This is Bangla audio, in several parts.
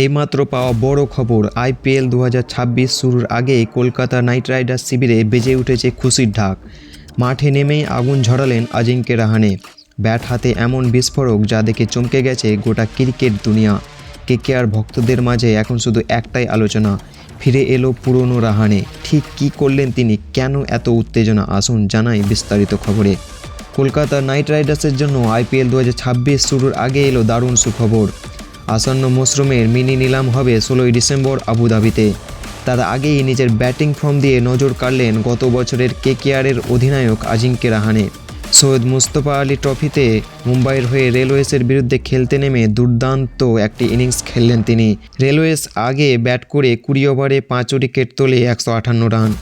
এইমাত্র পাওয়া বড় খবর, আইপিএল 2026 শুরুর আগেই কলকাতা নাইট রাইডার্স শিবিরে বেজে উঠেছে খুশির ঢাক। মাঠে নেমেই আগুন ঝরালেন অজিঙ্ক্য রাহানে। ব্যাট হাতে এমন বিস্ফোরক যা দেখে চমকে গেছে গোটা ক্রিকেট দুনিয়া। কেকেআর ভক্তদের মাঝে এখন শুধু একটাই আলোচনা, ফিরে এলো পুরনো রাহানে। ঠিক কী করলেন তিনি, কেন এত উত্তেজনা, আসুন জানাই বিস্তারিত খবরে। কলকাতা নাইট রাইডার্সের জন্য আইপিএল 2026 শুরুর আগে এলো দারুণ সুখবর। আসন্ন মরশুমের মিনি নিলাম হবে 16ই ডিসেম্বর আবুধাবিতে। তার আগেই নিজের ব্যাটিং ফর্ম দিয়ে নজর কাড়লেন গত বছরের কেকেআরের অধিনায়ক অজিঙ্ক্য রাহানে। সৈয়দ মুস্তফা আলী ট্রফিতে মুম্বাইয়ের হয়ে রেলওয়েসের বিরুদ্ধে খেলতে নেমে দুর্দান্ত একটি ইনিংস খেললেন তিনি। রেলওয়েস আগে ব্যাট করে 20 ওভারে 5 উইকেট তোলে 158 রান।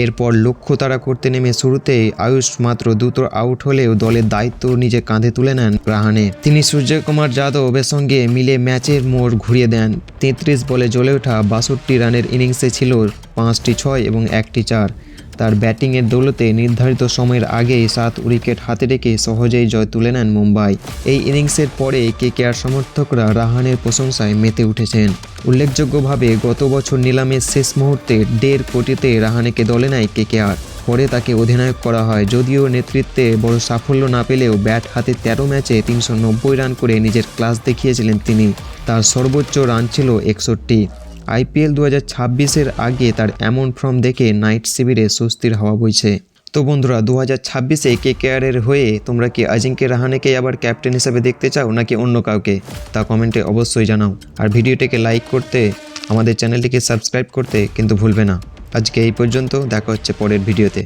এরপর লক্ষ্য তাড়া করতে নেমে শুরুতেই আয়ুষ মাত্র দুটো আউট হলেও দলের দায়িত্ব নিজে কাঁধে তুলে নেন রাহানে। তিনি সূর্যকুমার যাদবের সঙ্গে মিলে ম্যাচের মোড় ঘুরিয়ে দেন। 33 বলে জ্বলে ওঠা 62 রানের ইনিংসে ছিল 5টি 6 এবং 1টি 4। তার ব্যাটিংয়ের দৌলতে নির্ধারিত সময়ের আগেই 7 উইকেট হাতে রেখে সহজেই জয় তুলে নেন মুম্বাই। এই ইনিংসের পরে কেকেআর সমর্থকরা রাহানের প্রশংসায় মেতে উঠেছেন। উল্লেখযোগ্যভাবে গত বছর নিলামের শেষ মুহূর্তে 1.5 কোটিতে রাহানেকে দলে নেয় কেকেআর। পরে তাকে অধিনায়ক করা হয়। যদিও নেতৃত্বে বড় সাফল্য না পেলেও ব্যাট হাতে 13 ম্যাচে 390 রান করে নিজের ক্লাস দেখিয়েছিলেন তিনি। তার সর্বোচ্চ রান ছিল 61। আইপিএল 2026-এর আগে তার এমন ফর্ম দেখে নাইট শিবিরে স্বস্তির হাওয়া বইছে। তো বন্ধুরা, 2026-এ কেকেআরের হয়ে তোমরা কি অজিঙ্ক্য রাহানেকে আবার ক্যাপ্টেন হিসেবে দেখতে চাও নাকি অন্য কাউকে, তা কমেন্টে অবশ্যই জানাও। আর ভিডিওটিকে লাইক করতে, আমাদের চ্যানেলটিকে সাবস্ক্রাইব করতে কিন্তু ভুলবে না। আজকে এই পর্যন্ত, দেখা হচ্ছে পরের ভিডিওতে।